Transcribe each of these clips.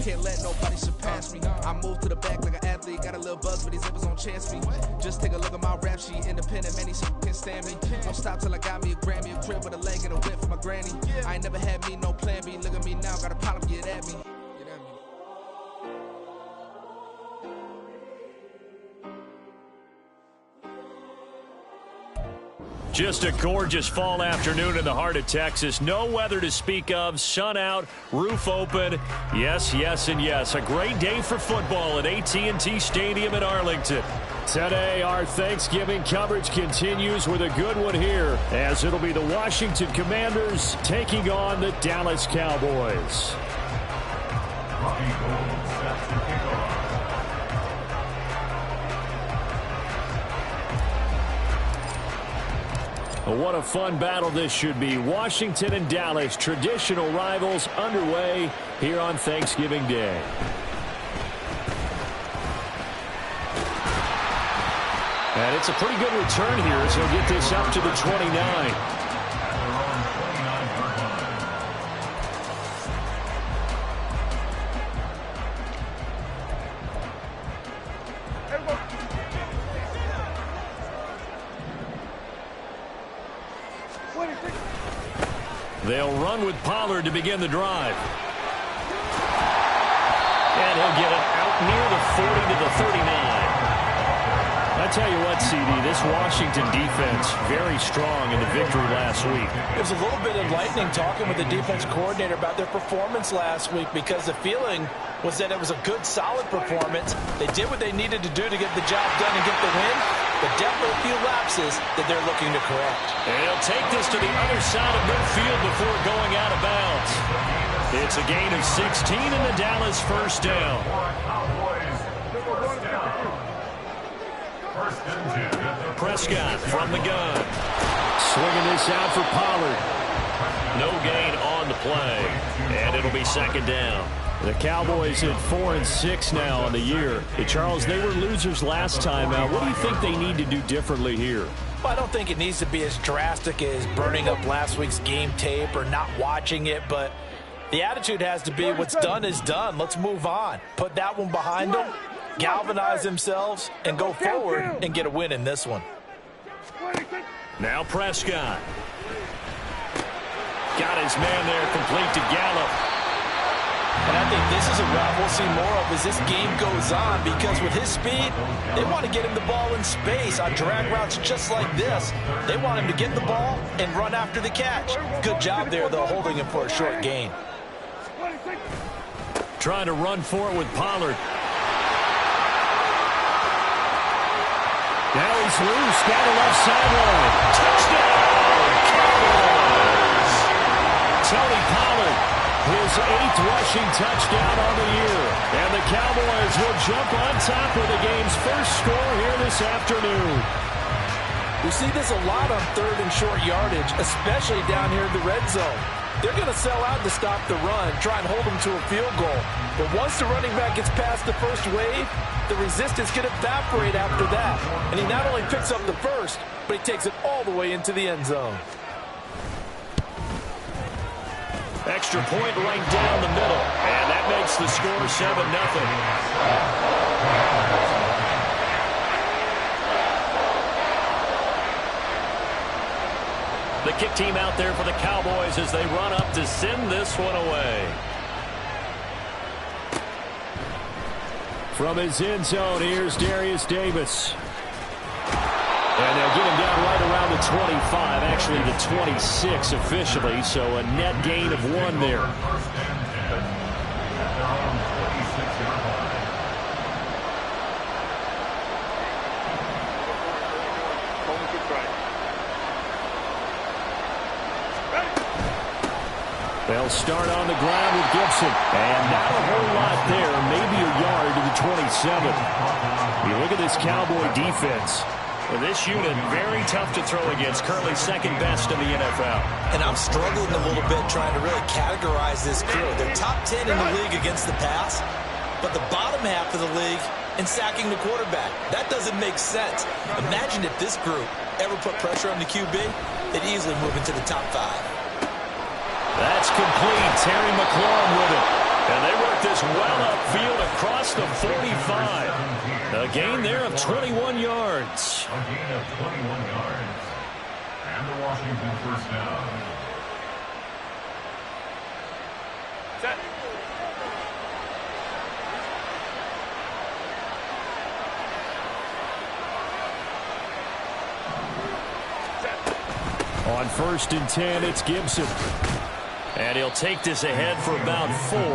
Can't let nobody surpass me. I move to the back like an athlete. Got a little buzz, but these zippers don't chance me. Just take a look at my rap sheet. Independent, man, these can't stand me. Won't stop till I got me a Grammy, a crib with a leg and a whip for my granny. I ain't never had me no plan B. Look at me now, got a problem, get at me. Just a gorgeous fall afternoon in the heart of Texas. No weather to speak of. Sun out, roof open. Yes, yes, and yes. A great day for football at AT&T Stadium in Arlington. Today, our Thanksgiving coverage continues with a good one here, as it'll be the Washington Commanders taking on the Dallas Cowboys. What a fun battle this should be. Washington and Dallas, traditional rivals, underway here on Thanksgiving Day. And it's a pretty good return here as he'll get this up to the 29. They'll run with Pollard to begin the drive. And he'll get it out near the 40 to the 39. I tell you what, CD, this Washington defense, very strong in the victory last week. It was a little bit enlightening talking with the defense coordinator about their performance last week, because the feeling was that it was a good, solid performance. They did what they needed to do to get the job done and get the win, but definitely a few lapses that they're looking to correct. And he'll take this to the other side of midfield before going out of bounds. It's a gain of 16 and the Dallas first down. Prescott from the gun. Swinging this out for Pollard. No gain on the play. And it'll be second down. The Cowboys at 4-6 now on the year. Charles, they were losers last time out. What do you think they need to do differently here? Well, I don't think it needs to be as drastic as burning up last week's game tape or not watching it, but the attitude has to be what's done is done. Let's move on. Put that one behind them, galvanize themselves, and go forward and get a win in this one. Now Prescott. Got his man there, complete to Gallup. And I think this is a route we'll see more of as this game goes on, because with his speed, they want to get him the ball in space on drag routes just like this. They want him to get the ball and run after the catch. Good job there, though, holding him for a short gain. Trying to run for it with Pollard. Now he's loose, down the left sideline. Touchdown, Cowboys! Tony Pollard, his 8th rushing touchdown on the year. And the Cowboys will jump on top of the game's first score here this afternoon. We see this a lot on 3rd and short yardage, especially down here in the red zone. They're going to sell out to stop the run, try and hold them to a field goal. But once the running back gets past the first wave, the resistance can evaporate after that. And he not only picks up the first, but he takes it all the way into the end zone. Extra point right down the middle. And that makes the score 7-0. The kick team out there for the Cowboys as they run up to send this one away. From his end zone, here's Darius Davis. And they'll get him down right around the 25, actually the 26 officially, so a net gain of 1 there. They'll start on the ground with Gibson. And not a whole lot there, maybe a yard to the 27. You look at this Cowboy defense. Well, this unit, very tough to throw against. Currently second best in the NFL. And I'm struggling a little bit trying to really categorize this crew. They're top 10 in the league against the pass, but the bottom half of the league in sacking the quarterback. That doesn't make sense. Imagine if this group ever put pressure on the QB, they'd easily move into the top 5. That's complete. Terry McLaurin with it. And they work this well across the 45. A gain there of 21 yards. A gain of 21 yards. And the Washington first down. Set. On 1st and 10, it's Gibson. And he'll take this ahead for about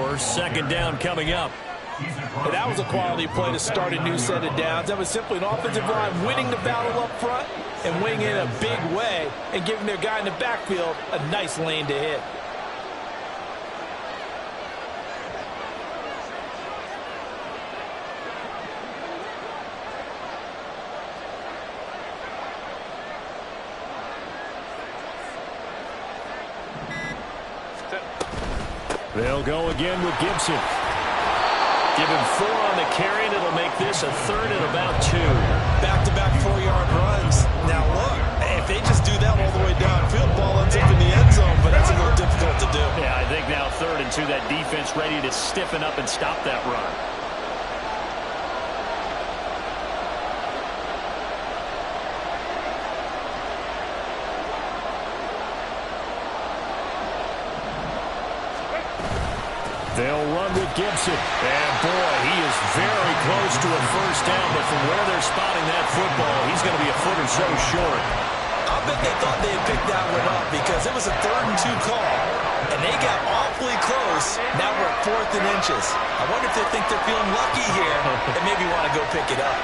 4. Second down coming up. And that was a quality play to start a new set of downs. That was simply an offensive line winning the battle up front and winning in a big way and giving their guy in the backfield a nice lane to hit. They'll go again with Gibson. Give him 4 on the carry, and it'll make this a 3rd and about 2. Back-to-back 4-yard runs. Now look, if they just do that all the way downfield, ball ends up in the end zone, but that's a little difficult to do. Yeah, I think now 3rd and 2, that defense ready to stiffen up and stop that run. They'll run with Gibson. And, boy, he is very close to a first down, but from where they're spotting that football, he's going to be a foot or so short. I bet they thought they had picked that one up because it was a 3rd and 2 call, and they got awfully close. Now we're at 4th and inches. I wonder if they think they're feeling lucky here and maybe want to go pick it up.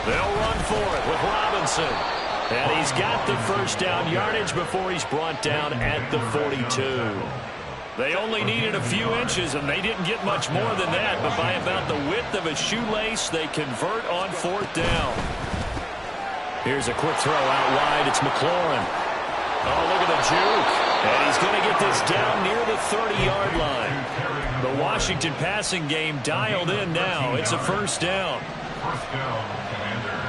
They'll run for it with Robinson. And he's got the first down yardage before he's brought down at the 42. They only needed a few inches, and they didn't get much more than that. But by about the width of a shoelace, they convert on 4th down. Here's a quick throw out wide. It's McLaurin. Oh, look at the juke. And he's going to get this down near the 30-yard line. The Washington passing game dialed in now. It's a first down. First down, Commander.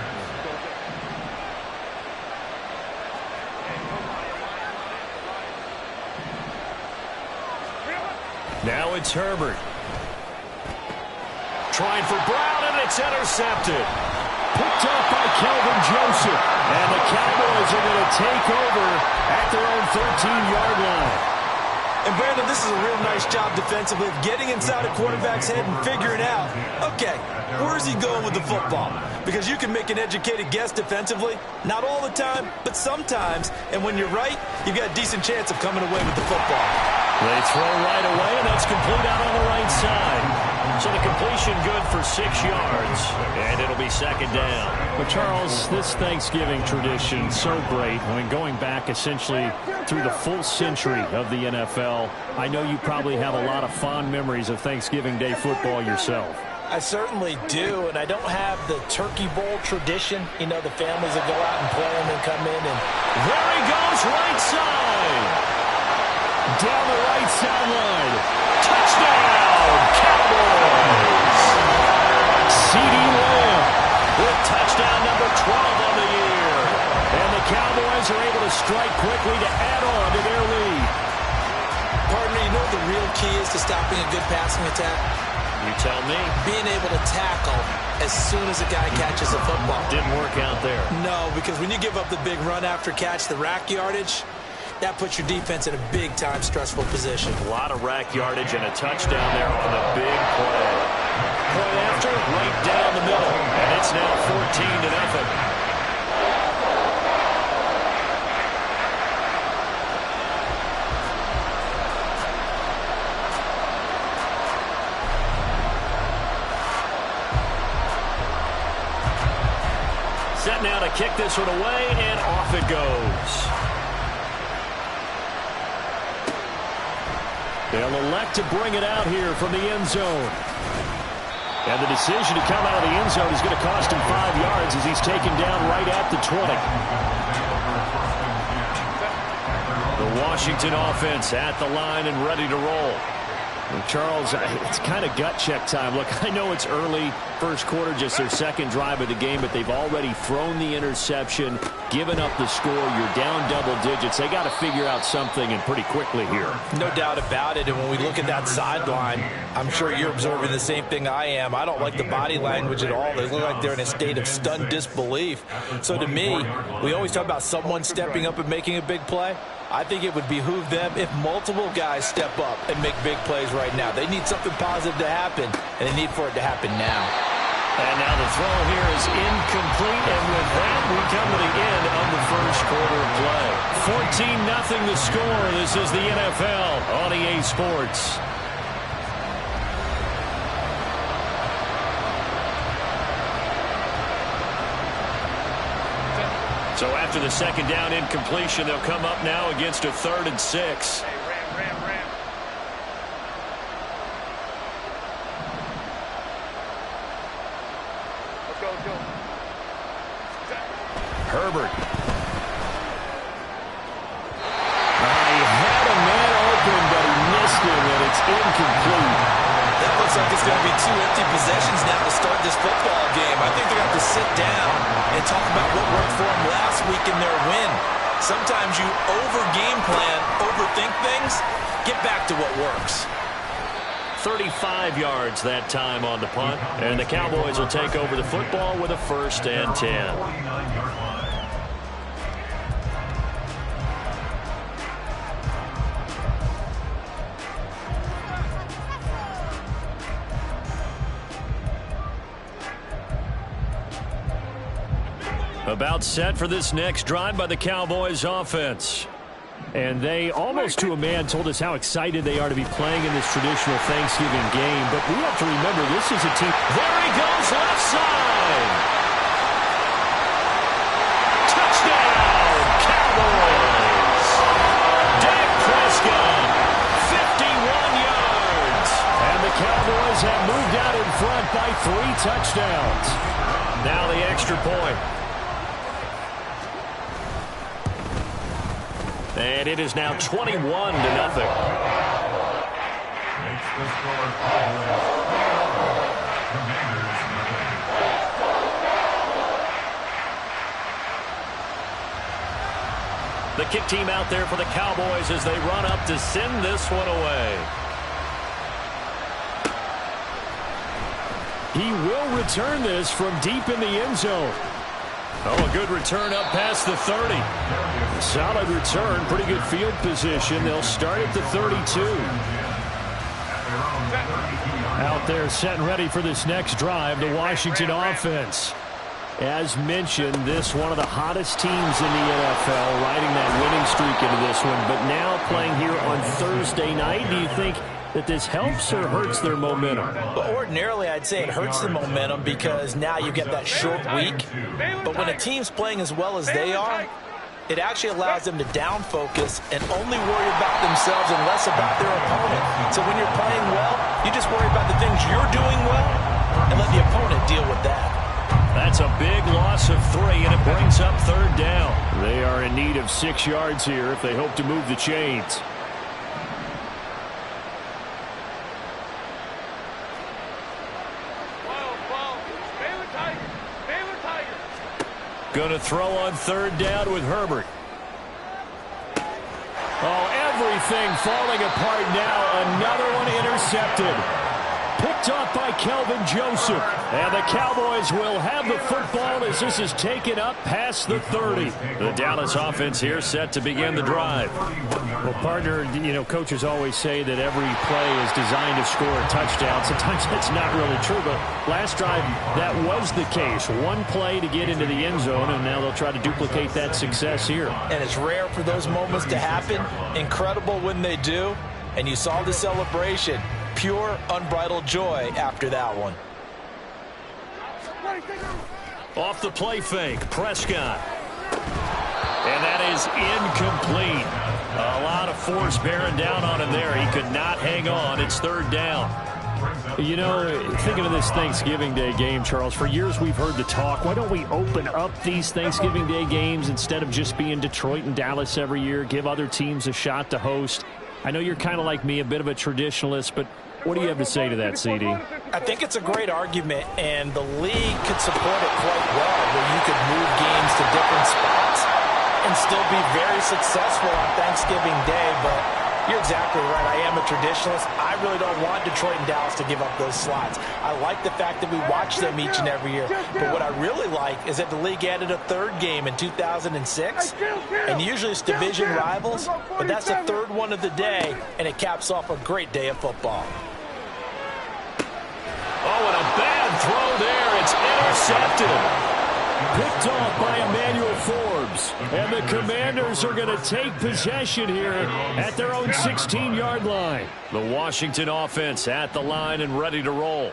Now it's Herbert. Trying for Brown, and it's intercepted. Picked up by Kelvin Joseph. And the Cowboys are going to take over at their own 13-yard line. And, Brandon, this is a real nice job defensively of getting inside a quarterback's head and figuring out, okay, where's he going with the football? Because you can make an educated guess defensively. Not all the time, but sometimes. And when you're right, you've got a decent chance of coming away with the football. They throw right away, and that's complete out on the right side. So the completion good for 6 yards, and it'll be second down. But, Charles, this Thanksgiving tradition, so great. I mean, going back essentially through the full century of the NFL, I know you probably have a lot of fond memories of Thanksgiving Day football yourself. I certainly do, and I don't have the Turkey Bowl tradition. You know, the families that go out and play them and come in. And there he goes, right side. Down the right sideline. Touchdown, Cowboys. CeeDee Lamb with touchdown number 12 on the year. And the Cowboys are able to strike quickly to add on to their lead. Partner, you know what the real key is to stopping a good passing attack? You tell me. Being able to tackle as soon as a guy catches a football. Didn't work out there. No, because when you give up the big run after catch, the rack yardage, that puts your defense in a big-time stressful position. A lot of rack yardage and a touchdown there on a big play. Point after, right down the middle. And it's now 14-0. Set now to kick this one away, and off it goes. They'll elect to bring it out here from the end zone. And the decision to come out of the end zone is going to cost him 5 yards as he's taken down right at the 20. The Washington offense at the line and ready to roll. Charles, it's kind of gut check time. Look, I know it's early, first quarter, just their second drive of the game, but they've already thrown the interception, given up the score. You're down double digits. They got to figure out something, and pretty quickly here. No doubt about it. And when we look at that sideline, I'm sure you're observing the same thing I am. I don't like the body language at all. They look like they're in a state of stunned disbelief. So to me, we always talk about someone stepping up and making a big play. I think it would behoove them if multiple guys step up and make big plays right now. They need something positive to happen, and they need for it to happen now. And now the throw here is incomplete, and with that, we come to the end of the first quarter of play. 14-0 the score. This is the NFL on EA Sports. So after the second down incompletion, they'll come up now against a 3rd and 6. Hey, ram. Let's go. Herbert. He had a man open, but he missed him, and it's incomplete. That looks like it's going to be 2 empty possessions now to start this football game. I think they're going to have to sit down and talk about what worked for them last week in their win. Sometimes you over-game plan, overthink things, get back to what works. 35 yards that time on the punt, and the Cowboys will take over the football with a 1st and 10. About set for this next drive by the Cowboys offense. And they, almost to a man, told us how excited they are to be playing in this traditional Thanksgiving game. But we have to remember, this is a team. There he goes, left side. Touchdown, Cowboys. Dak Prescott, 51 yards. And the Cowboys have moved out in front by 3 touchdowns. Now the extra point. And it is now 21-0. Makes the score Commanders nothing. The kick team out there for the Cowboys as they run up to send this one away. He will return this from deep in the end zone. Oh, a good return up past the 30. Solid return, pretty good field position. They'll start at the 32. Out there set and ready for this next drive, the Washington offense. As mentioned, this one of the hottest teams in the NFL, riding that winning streak into this one. But now playing here on Thursday night, do you think that this helps or hurts their momentum? Well, ordinarily, I'd say it hurts the momentum because now you get that short week. But when a team's playing as well as they are, it actually allows them to down focus and only worry about themselves and less about their opponent. So when you're playing well, you just worry about the things you're doing well and let the opponent deal with that. That's a big loss of 3, and it brings up 3rd down. They are in need of 6 yards here if they hope to move the chains. Going to throw on 3rd down with Herbert. Oh, everything falling apart now. Another one intercepted. Picked off by Kelvin Joseph. And the Cowboys will have the football as this is taken up past the 30. The Dallas offense here set to begin the drive. Well, partner, you know, coaches always say that every play is designed to score a touchdown. Sometimes that's not really true, but last drive that was the case. One play to get into the end zone, and now they'll try to duplicate that success here. And it's rare for those moments to happen. Incredible when they do. And you saw the celebration. Pure, unbridled joy after that one. Off the play fake, Prescott. And that is incomplete. A lot of force bearing down on him there. He could not hang on. It's 3rd down. You know, thinking of this Thanksgiving Day game, Charles, for years we've heard the talk, why don't we open up these Thanksgiving Day games instead of just being Detroit and Dallas every year, give other teams a shot to host? I know you're kind of like me, a bit of a traditionalist, but what do you have to say to that, CD? I think it's a great argument, and the league could support it quite well, where you could move games to different spots and still be very successful on Thanksgiving Day. But you're exactly right. I am a traditionalist. I really don't want Detroit and Dallas to give up those slots. I like the fact that we watch them each and every year. But what I really like is that the league added a third game in 2006. And usually it's division rivals, but that's the third one of the day, and it caps off a great day of football. Oh, and a bad throw there. It's intercepted. Picked off by Emmanuel Forbes. And the Commanders are going to take possession here at their own 16-yard line. The Washington offense at the line and ready to roll.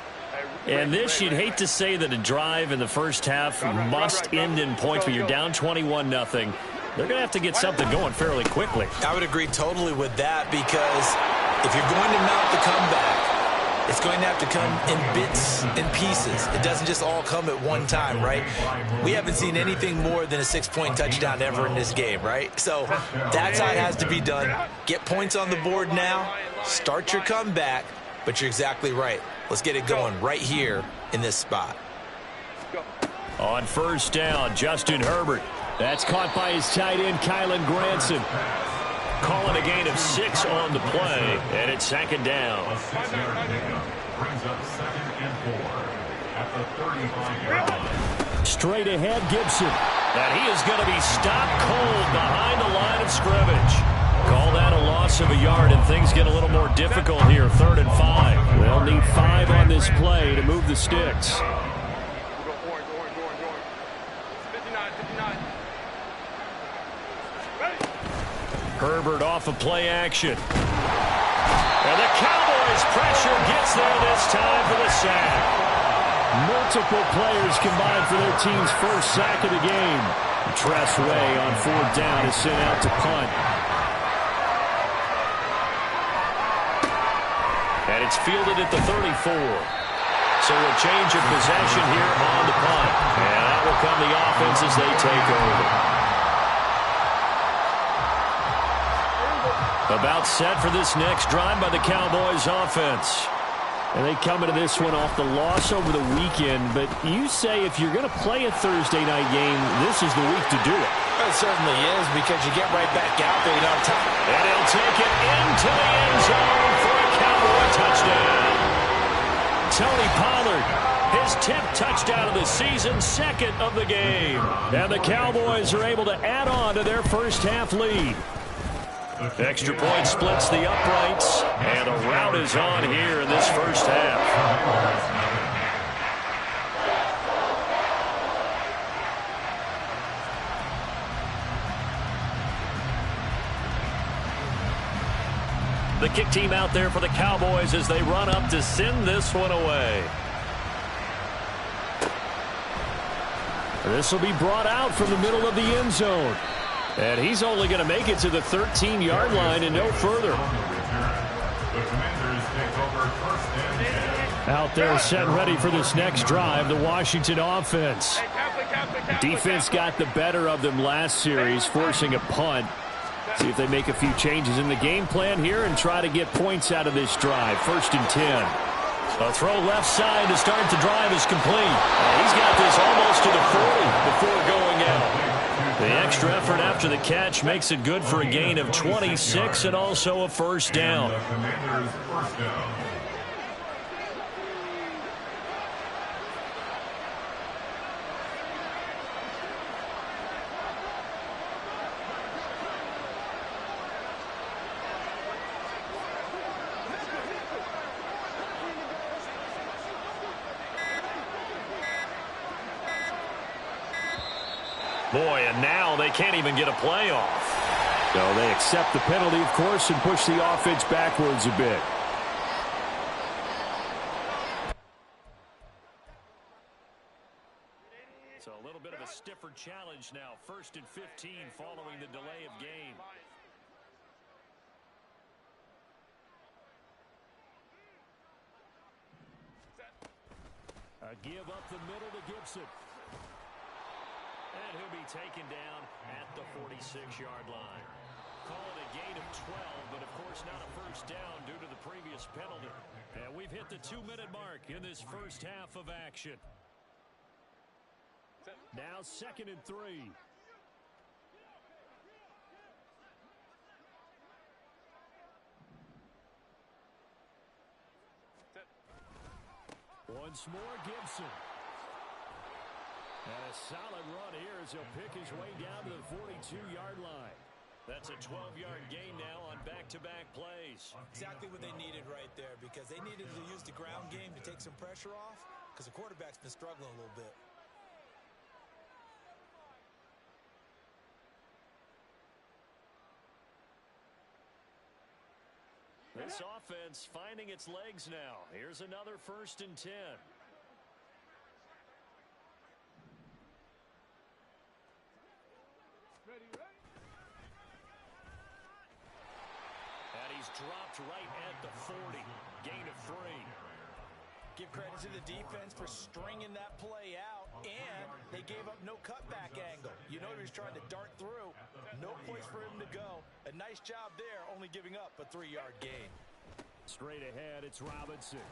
And this, you'd hate to say that a drive in the first half must end in points, but you're down 21-0. They're going to have to get something going fairly quickly. I would agree totally with that, because if you're going to mount the comeback, it's going to have to come in bits and pieces. It doesn't just all come at one time, right? We haven't seen anything more than a 6-point touchdown ever in this game, right? So that's how it has to be done. Get points on the board now. Start your comeback, but you're exactly right. Let's get it going right here in this spot. On first down, Justin Herbert. That's caught by his tight end, Kylen Granson. Calling a gain of 6 on the play, and it's second down. A 6-yard pickup brings up 2nd and 4 at the 35-yard line. Straight ahead, Gibson. And he is going to be stopped cold behind the line of scrimmage. Call that a loss of a yard, and things get a little more difficult here, 3rd and 5. They'll need 5 on this play to move the sticks. Herbert off of play action. And the Cowboys pressure gets there this time for the sack. Multiple players combined for their team's first sack of the game. Tress Way on 4th down is sent out to punt. And it's fielded at the 34. So a change of possession here on the punt. And that will come the offense as they take over. About set for this next drive by the Cowboys offense. And they come into this one off the loss over the weekend. But you say if you're going to play a Thursday night game, this is the week to do it. It certainly is, because you get right back out there. You don't time. And he'll take it into the end zone for a Cowboy touchdown. Tony Pollard, his 10th touchdown of the season, 2nd of the game. And the Cowboys are able to add on to their first half lead. Extra point splits the uprights, and a rout is on here in this first half. The kick team out there for the Cowboys as they run up to send this one away. This will be brought out from the middle of the end zone. And he's only going to make it to the 13-yard line and no further. Out there set and ready for this next drive, the Washington offense. Defense got the better of them last series, forcing a punt. See if they make a few changes in the game plan here and try to get points out of this drive. 1st and 10. A throw left side to start the drive is complete. He's got this almost to the 40 before going out. The extra effort after the catch makes it good for a gain of 26 and also a first down. The Commanders' first down. Boy, and now they can't even get a play off. So they accept the penalty, of course, and push the offense backwards a bit. So a little bit of a stiffer challenge now. 1st and 15 following the delay of game. A give up the middle to Gibson. And he'll be taken down at the 46-yard line. Call it a gain of 12, but of course not a first down due to the previous penalty. And we've hit the 2-minute mark in this first half of action. Now 2nd and 3. Once more, Gibson. And a solid run here as he'll pick his way down to the 42-yard line. That's a 12-yard gain now on back-to-back plays. Exactly what they needed right there, because they needed to use the ground game to take some pressure off, because the quarterback's been struggling a little bit. This offense finding its legs now. Here's another 1st and 10. Ready. And he's dropped right at the 40. Gain of 3. Give credit to the defense for stringing that play out, and they gave up no cutback angle. You know he was trying to dart through. No place for him to go. A nice job there, only giving up a 3-yard gain. Straight ahead, it's Robinson.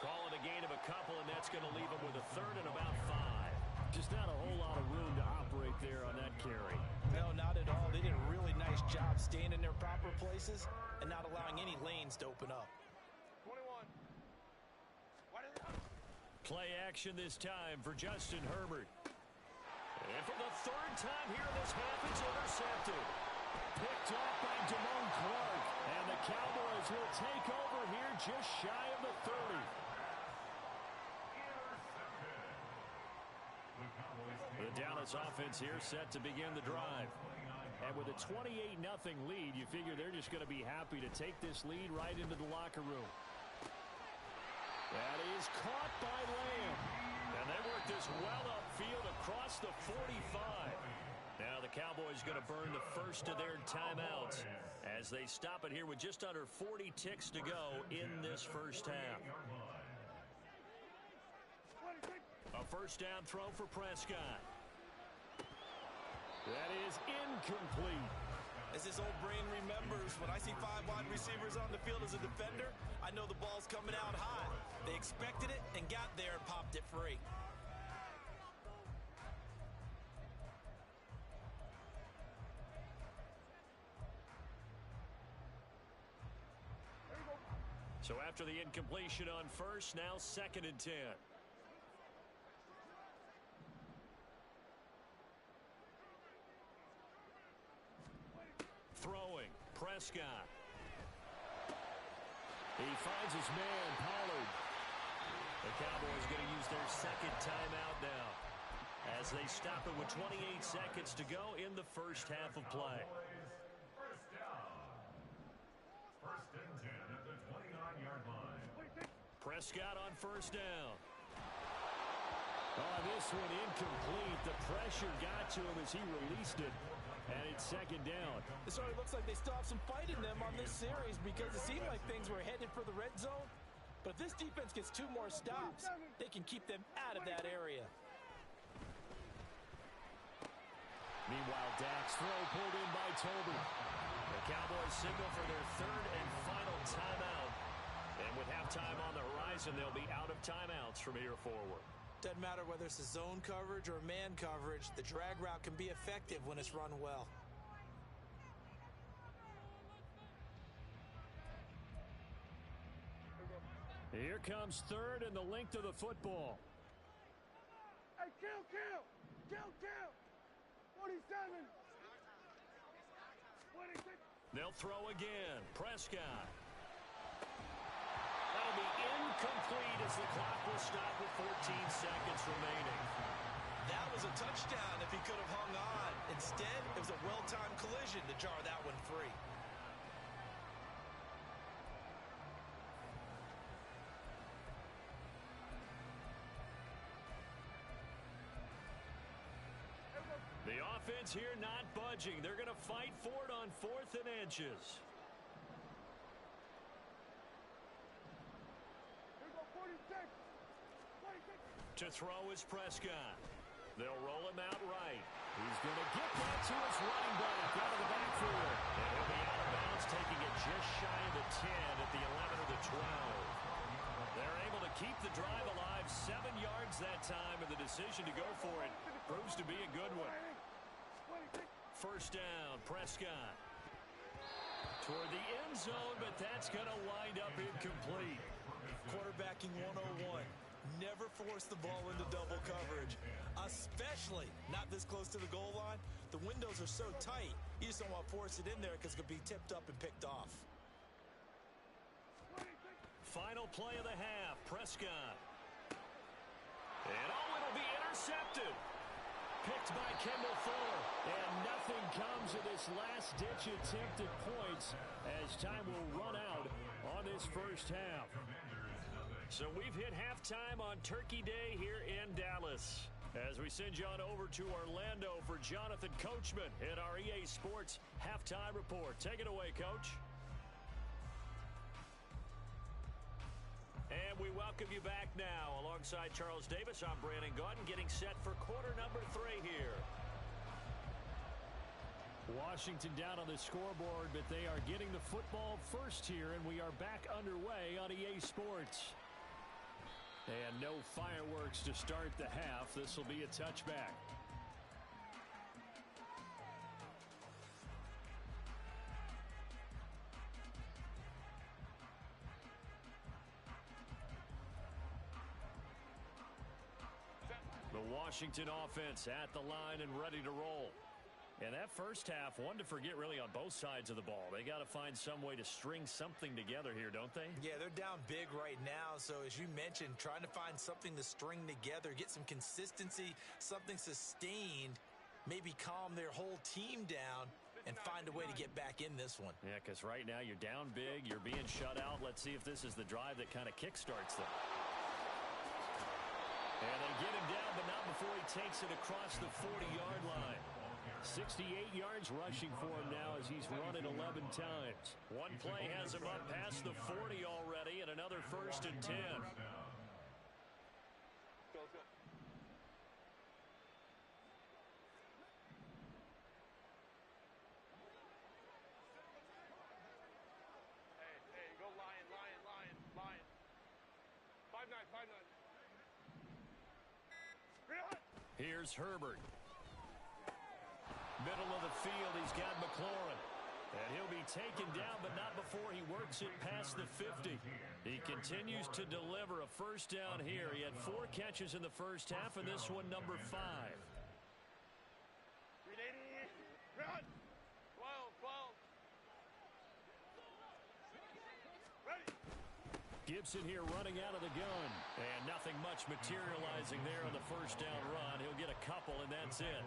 Call it a gain of a couple, and that's going to leave him with a 3rd and about 5. Just not a whole lot of room to operate there on that carry. No, not at all. They did a really nice job staying in their proper places and not allowing any lanes to open up. 21. Play action this time for Justin Herbert. And for the 3rd time here in this half, it's intercepted. Picked off by Damone Clark. And the Cowboys will take over here just shy of the 30. The Dallas offense here set to begin the drive. And with a 28-0 lead, you figure they're just going to be happy to take this lead right into the locker room. That is caught by Lamb. And they work this well upfield across the 45. Now the Cowboys going to burn the first of their timeouts as they stop it here with just under 40 ticks to go in this first half. A first down throw for Prescott. That is incomplete. As his old brain remembers, when I see 5 wide receivers on the field as a defender, I know the ball's coming out high. They expected it and got there and popped it free. So after the incompletion on first, now 2nd and 10. Throwing, Prescott. He finds his man, Pollard. The Cowboys going to use their 2nd timeout now as they stop it with 28 seconds to go in the first half of play. First down. 1st and 10 at the 29-yard line. Prescott on first down. Oh, this one incomplete. The pressure got to him as he released it. And it's 2nd down. It certainly looks like they still have some fight in them on this series because it seemed like things were headed for the red zone. But if this defense gets 2 more stops, they can keep them out of that area. Meanwhile, Dak's throw pulled in by Toby. The Cowboys signal for their 3rd and final timeout. And with halftime on the horizon, they'll be out of timeouts from here forward. Doesn't matter whether it's a zone coverage or man coverage, the drag route can be effective when it's run well. Here comes 3rd and the length of the football. Hey, kill! 47. 26. They'll throw again. Prescott. That'll be incomplete as the clock will stop with 14 seconds remaining. That was a touchdown if he could have hung on. Instead, it was a well-timed collision to jar that one free. The offense here not budging. They're going to fight for it on 4th and inches. To throw is Prescott. They'll roll him out right. He's going to get that to his running back out of the backfield. And he'll be out of bounds, taking it just shy of the decision to go for it proves to be a good one. First down, Prescott. Toward the end zone, but that's going to wind up incomplete. Quarterbacking 101. Never force the ball into double coverage, especially not this close to the goal line. The windows are so tight, you just don't want to force it in there because it could be tipped up and picked off. Final play of the half, Prescott. And it'll be intercepted. Picked by Kendall Fuller. And nothing comes of this last-ditch attempt at points as time will run out on this first half. So we've hit halftime on Turkey Day here in Dallas. As we send you on over to Orlando for Jonathan Coachman in our EA Sports Halftime Report. Take it away, Coach. And we welcome you back now. Alongside Charles Davis, I'm Brandon Gaudin, getting set for quarter number 3 here. Washington down on the scoreboard, but they are getting the football first here, and we are back underway on EA Sports. And no fireworks to start the half. This will be a touchback. The Washington offense at the line and ready to roll. And that first half, one to forget really on both sides of the ball. They got to find some way to string something together here, don't they? Yeah, they're down big right now. So as you mentioned, trying to find something to string together, get some consistency, something sustained, maybe calm their whole team down and find a way to get back in this one. Yeah, because right now you're down big, you're being shut out. Let's see if this is the drive that kind of kickstarts them. And they get him down, but not before he takes it across the 40-yard line. 68 yards rushing for him now as he's run it 11 times. One play has him up past the 40 already, and another 1st and 10. Let's go. Hey, go lion. 5-9. Here's Herbert. Middle of the field, he's got McLaurin. And he'll be taken down, but not before he works it past the 50. He continues to deliver a first down here. He had 4 catches in the first half, and this one number 5. 380. Run. 12. Ready. Gibson here running out of the gun. And nothing much materializing there on the first down run. He'll get a couple, and that's it.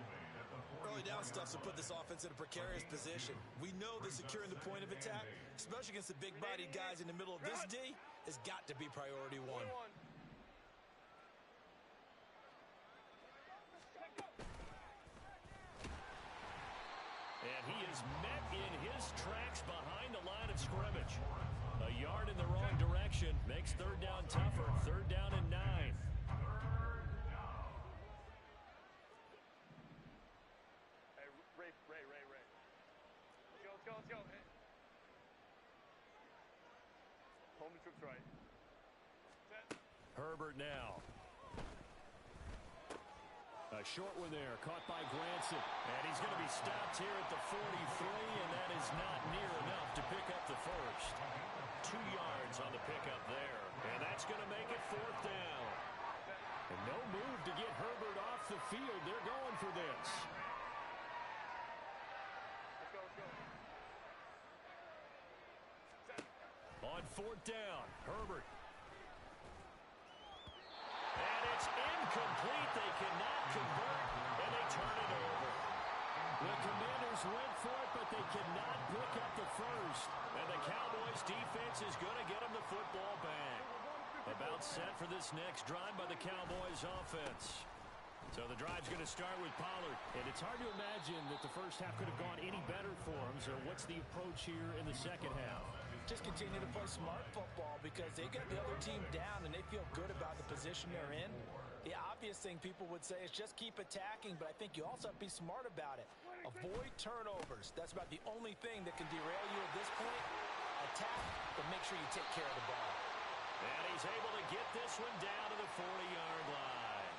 Early down stuff to put this offense in a precarious position. We know that securing the point of attack, especially against the big-bodied guys in the middle of this D, has got to be priority 1. And he is met in his tracks behind the line of scrimmage. A yard in the wrong direction makes third down tougher. 3rd down and 9. Hey, Ray. Let's go. Hey. Home and trips right. Set. Herbert now. A short one there, caught by Granson. And he's going to be stopped here at the 43, and that is not near enough to pick up the first. 2 yards on the pickup there. And that's going to make it 4th down. And no move to get Herbert off the field. They're going for this. Let's go. Set. On 4th down, Herbert. And it's incomplete. They cannot convert, and they turn it over. The Commanders went for it, but they cannot pick up the first. And the Cowboys defense is going to get them the football back. About set for this next drive by the Cowboys offense. So the drive's going to start with Pollard. And it's hard to imagine that the first half could have gone any better for him. So what's the approach here in the second half? Just continue to play smart football because they got the other team down and they feel good about the position they're in. The obvious thing people would say is just keep attacking, but I think you also have to be smart about it. Avoid turnovers. That's about the only thing that can derail you at this point. Attack, but make sure you take care of the ball. And he's able to get this one down to the 40-yard line.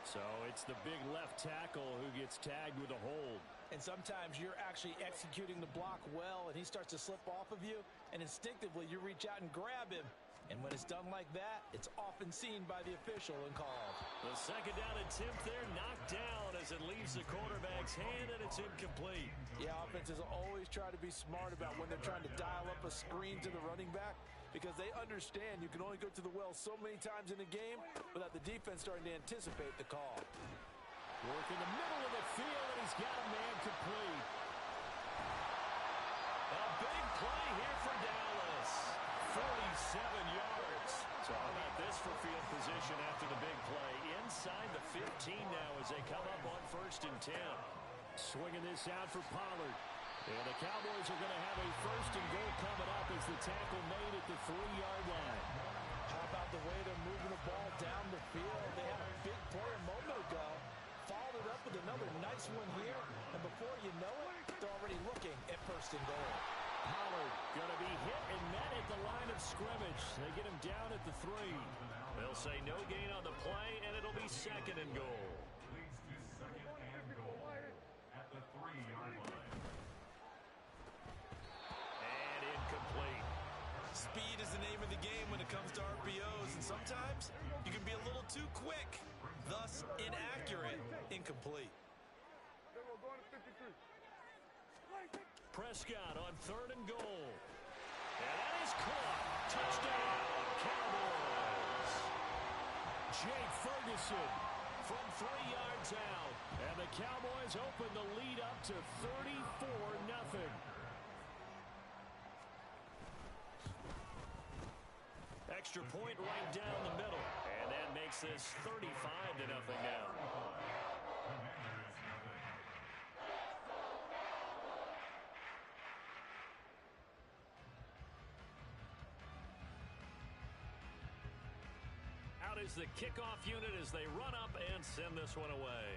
So it's the big left tackle who gets tagged with a hold. And sometimes you're actually executing the block well, and he starts to slip off of you, and instinctively you reach out and grab him. And when it's done like that, it's often seen by the official and called. The second down attempt there knocked down as it leaves the quarterback's hand, and it's incomplete. Yeah, offenses always try to be smart about when they're trying to dial up a screen to the running back, because they understand you can only go to the well so many times in a game without the defense starting to anticipate the call. Work in the middle of the field, and he's got a man complete. A big play here for Dallas. 47 yards. So how about this for field position after the big play? Inside the 15 now as they come up on 1st and 10. Swinging this out for Pollard. And the Cowboys are going to have a 1st and goal coming up as the tackle made at the 3-yard line. How about the way they're moving the ball down the field? They had a big play a moment ago. Followed it up with another nice one here. And before you know it, they're already looking at 1st and goal. Pollard going to be hit and met at the line of scrimmage. They get him down at the 3. They'll say no gain on the play, and it'll be 2nd and goal. Leads to 2nd and goal at the 3-yard line. And incomplete. Speed is the name of the game when it comes to RPOs, and sometimes you can be a little too quick, thus inaccurate, incomplete. Going to 53. Prescott on 3rd and goal. And that is caught. Touchdown, Cowboys. Jake Ferguson from 3 yards out. And the Cowboys open the lead up to 34-0. Extra point right down the middle. And that makes this 35-0 now. Out is the kickoff unit as they run up and send this one away.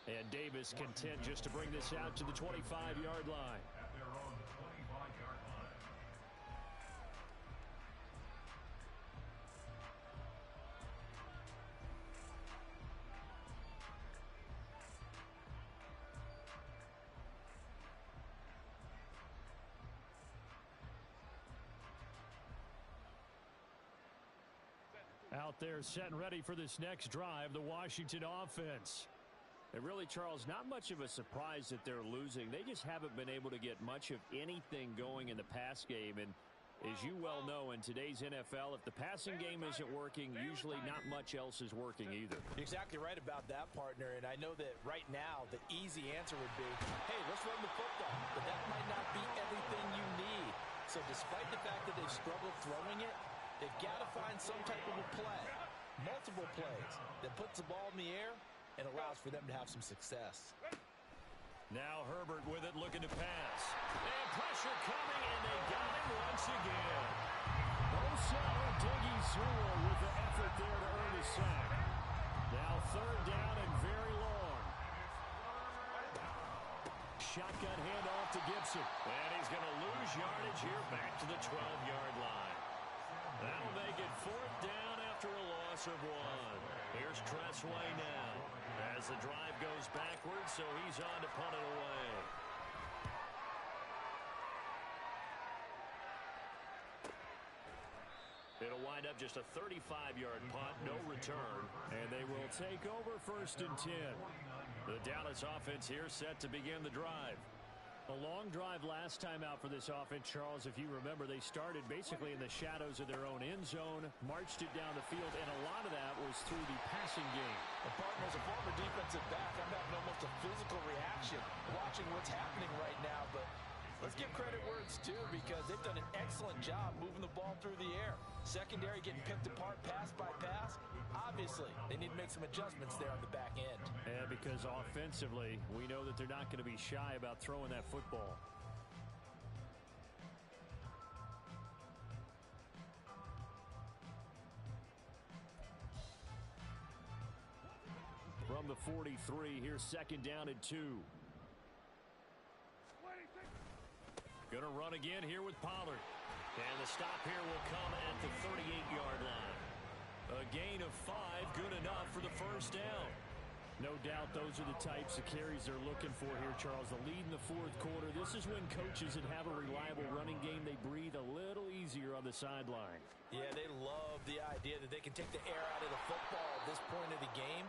And Davis content just to bring this out to the 25-yard line. At their own 25-yard line. Out there set and ready for this next drive, the Washington offense. And really, Charles, not much of a surprise that they're losing. They just haven't been able to get much of anything going in the pass game. And as you well know, in today's NFL, if the passing game isn't working, usually not much else is working either. You're exactly right about that, partner. And I know that right now the easy answer would be, hey, let's run the football. But that might not be everything you need. So despite the fact that they've struggled throwing it, they've got to find some type of a play, multiple plays, that puts the ball in the air and allows for them to have some success. Now Herbert with it, looking to pass. And pressure coming, and they got him once again. Bosa Odighizuwa with the effort there to earn his sack. Now 3rd down and very long. Shotgun handoff to Gibson. And he's going to lose yardage here back to the 12-yard line. That'll make it 4th down after a loss of 1. Here's Tressway now as the drive goes backwards, so he's on to punt it away. It'll wind up just a 35-yard punt, no return. And they will take over 1st and 10. The Dallas offense here set to begin the drive. A long drive last time out for this offense, Charles. If you remember, they started basically in the shadows of their own end zone, marched it down the field, and a lot of that was through the passing game. And partner, as a former defensive back, I'm having almost a physical reaction watching what's happening right now. But let's give credit where it's due, because they've done an excellent job moving the ball through the air. Secondary getting picked apart pass by pass. Obviously, they need to make some adjustments there on the back end. And because offensively, we know that they're not going to be shy about throwing that football. From the 43, here's 2nd down and 2. Going to run again here with Pollard. And the stop here will come at the 38-yard line. A gain of 5, good enough for the first down. No doubt those are the types of carries they're looking for here, Charles. The lead in the fourth quarter. This is when coaches that have a reliable running game, they breathe a little easier on the sideline. Yeah, they love the idea that they can take the air out of the football at this point of the game.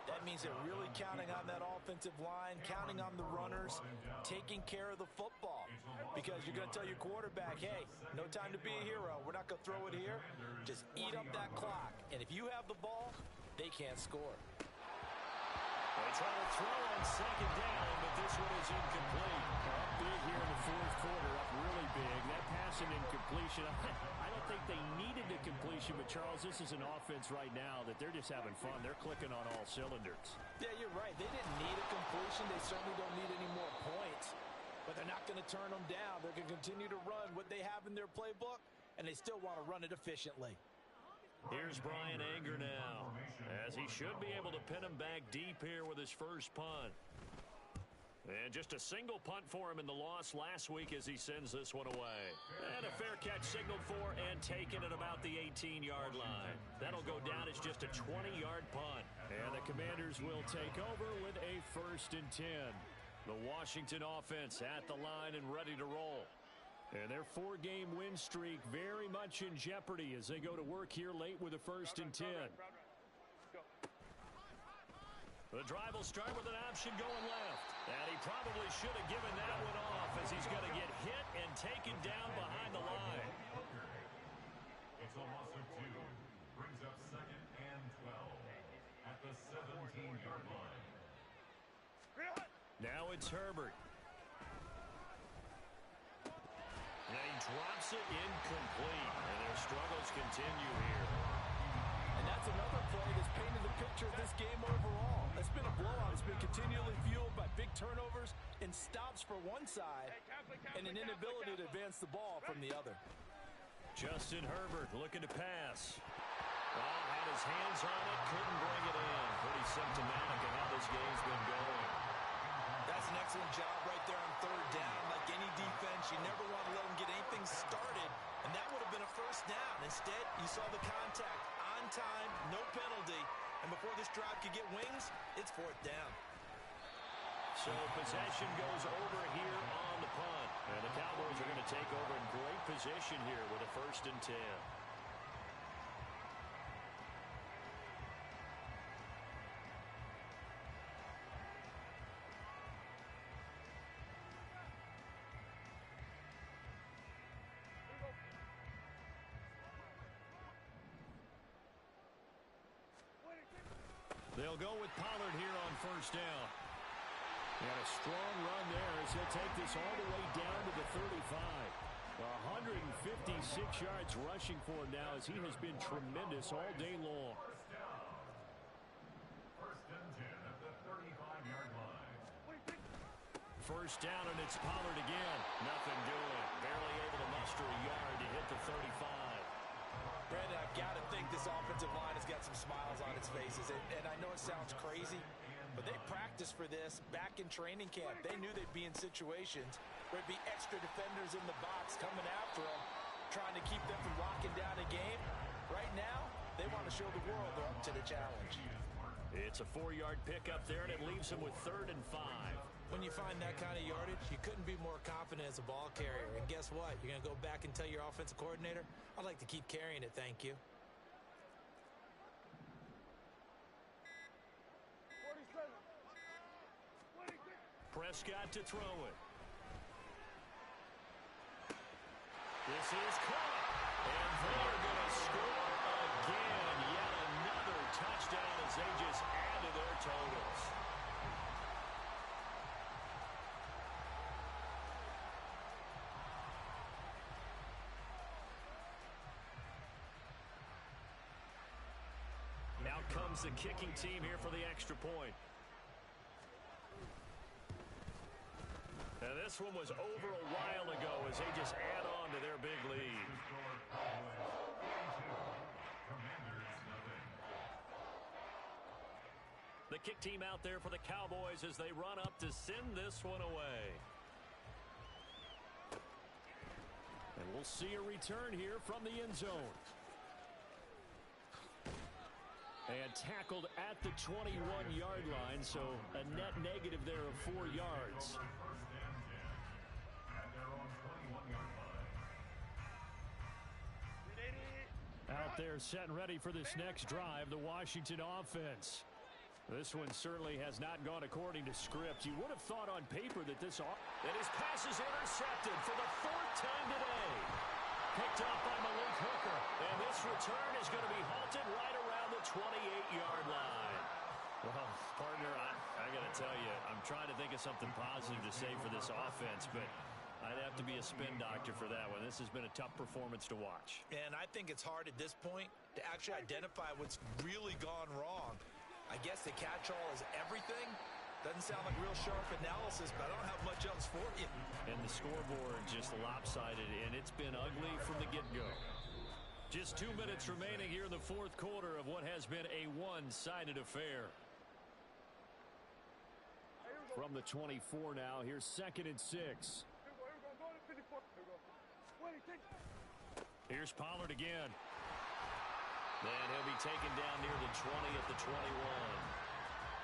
That means they're really counting on that offensive line, counting on the runners, taking care of the football. Because you're going to tell your quarterback, hey, no time to be a hero. We're not going to throw it here. Just eat up that clock. And if you have the ball, they can't score. They try to throw on second down, but this one is incomplete. Up big here in the fourth quarter, up really big. That pass and incompletion, I don't think they needed the completion, but Charles, this is an offense right now that they're just having fun. They're clicking on all cylinders. Yeah, you're right. They didn't need a completion. They certainly don't need any more points, but they're not going to turn them down. They're going to continue to run what they have in their playbook, and they still want to run it efficiently. Here's Bryan Anger now, as he should be able to pin him back deep here with his first punt. And just a single punt for him in the loss last week as he sends this one away. And a fair catch signaled for and taken at about the 18-yard line. That'll go down as just a 20-yard punt. And the Commanders will take over with a 1st and 10. The Washington offense at the line and ready to roll. And their 4-game win streak very much in jeopardy as they go to work here late with a 1st and 10. The drive will start with an option going left. And he probably should have given that one off as he's going to get hit and taken down behind the line. It's a loss of 2. Brings up 2nd and 12 at the 17-yard line. Now it's Herbert. And he drops it incomplete. And their struggles continue here. And that's another play that's painted the picture of this game overall. It's been a blowout. It's been continually fueled by big turnovers and stops for one side and an inability to advance the ball from the other. Justin Herbert looking to pass. Well, had his hands on it, couldn't bring it in. Pretty symptomatic of how this game's been going. That's an excellent job right there on 3rd down. Like any defense, you never want to let them get anything started, and that would have been a 1st down. Instead, you saw the contact on time, no penalty, and before this drive could get wings, it's 4th down. So possession goes over here on the punt, and the Cowboys are going to take over in great position here with a 1st and 10. They'll go with Pollard here on 1st down. And a strong run there as he'll take this all the way down to the 35. 156 yards rushing for him now as he has been tremendous all day long. 1st down. 1st and 10 at the 35-yard line. 1st down, and it's Pollard again. Nothing doing. Barely able to muster a yard to hit the 35. Brandon, I've got to think this offensive line has got some smiles on its faces. And I know it sounds crazy, but they practiced for this back in training camp. They knew they'd be in situations where there'd be extra defenders in the box coming after them, trying to keep them from locking down a game. Right now, they want to show the world they're up to the challenge. It's a 4-yard pickup there, and it leaves them with 3rd and 5. When you find that kind of yardage, you couldn't be more confident as a ball carrier. And guess what? You're going to go back and tell your offensive coordinator, I'd like to keep carrying it, thank you. 47. Prescott to throw it. This is caught. And they're going to score again. Yet another touchdown as they just add to their totals. Now comes the kicking team here for the extra point. And this one was over a while ago as they just add on to their big lead. The kick team out there for the Cowboys as they run up to send this one away. And we'll see a return here from the end zone. And tackled at the 21-yard line, so a net negative there of 4 yards. Out there set and ready for this next drive, the Washington offense. This one certainly has not gone according to script. You would have thought on paper that his pass is intercepted for the 4th time today. Picked up by Malik Hooker. And this return is going to be halted right around the 28-yard line. Well, partner, I got to tell you, I'm trying to think of something positive to say for this offense, but I'd have to be a spin doctor for that one. This has been a tough performance to watch. And I think it's hard at this point to actually identify what's really gone wrong. I guess the catch-all is everything. Doesn't sound like real sharp analysis, but I don't have much else for you. And the scoreboard just lopsided, and it's been ugly from the get-go. Just 2 minutes remaining here in the 4th quarter of what has been a one-sided affair. From the 24 now, here's 2nd and 6. Here's Pollard again. And he'll be taken down near the 20 at the 21.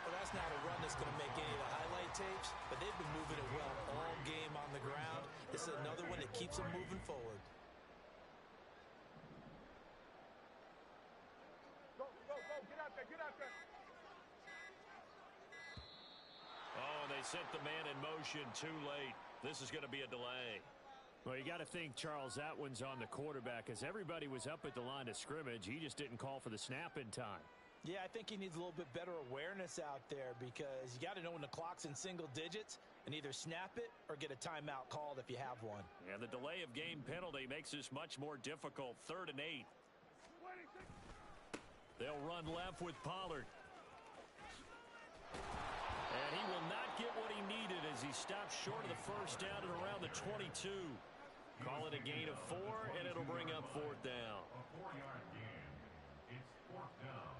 Well, that's not a run that's going to make any of the highlight tapes, but they've been moving it well all game on the ground. This is another one that keeps them moving forward. Go, get out there, get out there. Oh, they sent the man in motion too late. This is going to be a delay. Well, you got to think, Charles, that one's on the quarterback, as everybody was up at the line of scrimmage. He just didn't call for the snap in time. Yeah, I think he needs a little bit better awareness out there, because you got to know when the clock's in single digits and either snap it or get a timeout called if you have one. Yeah, the delay of game penalty makes this much more difficult. 3rd and 8. They'll run left with Pollard. And he will not get what he needed as he stops short of the 1st down and around the 22. Call it a gain of 4, and it'll bring up 4th down. A 4-yard gain. It's 4th down.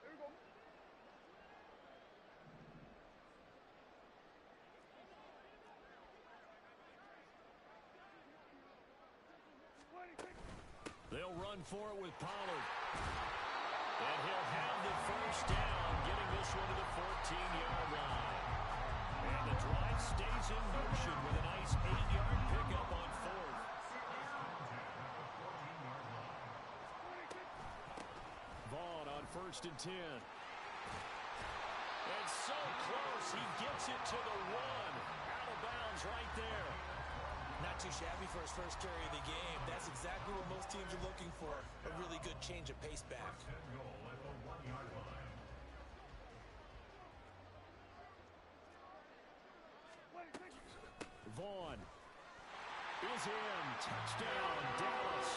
There we go. They'll run for it with Pollard. And he'll have the 1st down, getting this one to the 14-yard line. And the drive stays in motion with a nice 8-yard pickup on 4th. Vaughn on 1st and 10. And so close, he gets it to the 1. Out of bounds right there. Not too shabby for his first carry of the game. That's exactly what most teams are looking for. A really good change of pace back. Goal at the 1-yard line. Vaughn is in. Touchdown, Dallas.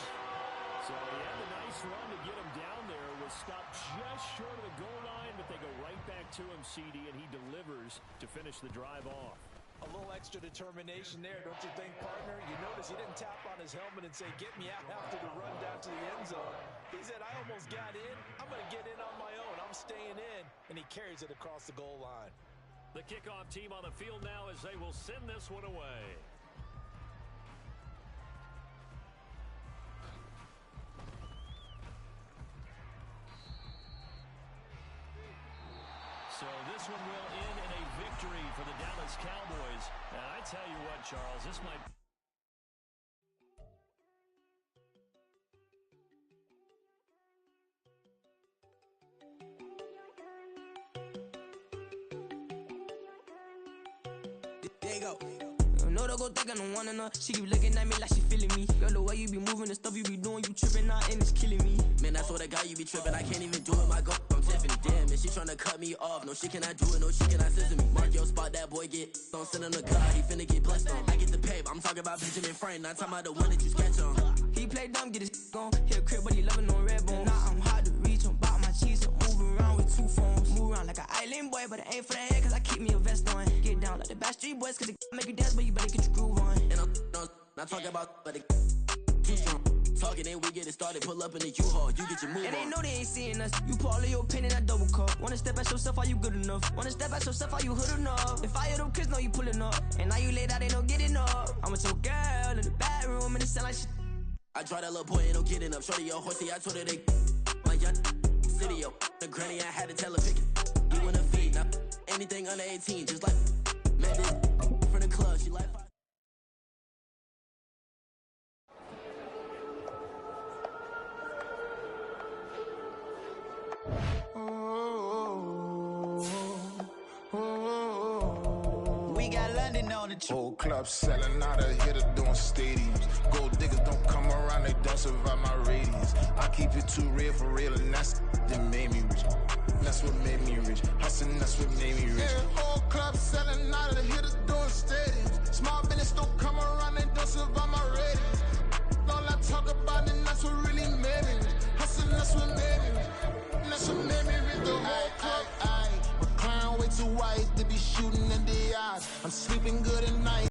So he had a nice run to get him down there. Was stopped just short of the goal line, but they go right back to him, CD, and he delivers to finish the drive off. A little extra determination there, don't you think, partner? You notice he didn't tap on his helmet and say, get me out after the run down to the end zone. He said, I almost got in. I'm going to get in on my own. I'm staying in. And he carries it across the goal line. The kickoff team on the field now as they will send this one away. So this one will end in a victory for the Dallas Cowboys. And I tell you what, Charles, this might... There you go. No, don't go think I don't want enough. She keep looking at me like she feeling me. Girl, the way you be moving, the stuff you be doing, you tripping out and it's killing me. Man, I swear to God, you be tripping. I can't even do it. My girl from Tiffany. Damn, and she tryna cut me off. No, she cannot do it. No, she cannot scissor me. Mark your spot, that boy get. Don't send him to God. He finna get blessed on. I get the pay, but I'm talking about Benjamin Franklin. Not talking about the one that you sketch on. He play dumb, get his on. Hit a crib, but he loving on red bone. Now I'm hard to reach. I'm bout my cheese. I'm moving around with 2 phones. Move around like an island boy, but it ain't for the head, cause I keep me a vest on. Get down like the Backstreet Boys, cause they make you dance, but you better get your groove on. And I'm not talking about, but it too strong. Talking and we get it started, pull up in the U-Haul, you get your move on. And they know they ain't seeing us. You pull all of your pen in that double cup. Wanna step at yourself, are you good enough? Wanna step at yourself, are you hood enough? If I hear them kids know you pulling up, and now you laid out, they don't get enough. I'm with your girl in the bedroom, and it sound like shit. I draw that little boy, ain't no getting up. Shorty your horsey, I told her they my young city, yo. The granny, I had to tell her pick it. You wanna feed, now anything under 18, just like met this from the club, she like. We got London on the whole club selling out of hitter doing stadiums. Gold diggers don't come around, they don't survive my radius. I keep it too real for real, and that's that made me rich. That's what made me rich. Hustling, that's what made me rich. Yeah, whole club selling out of the hitters doing stadiums. Small business don't come around, they don't survive my radius.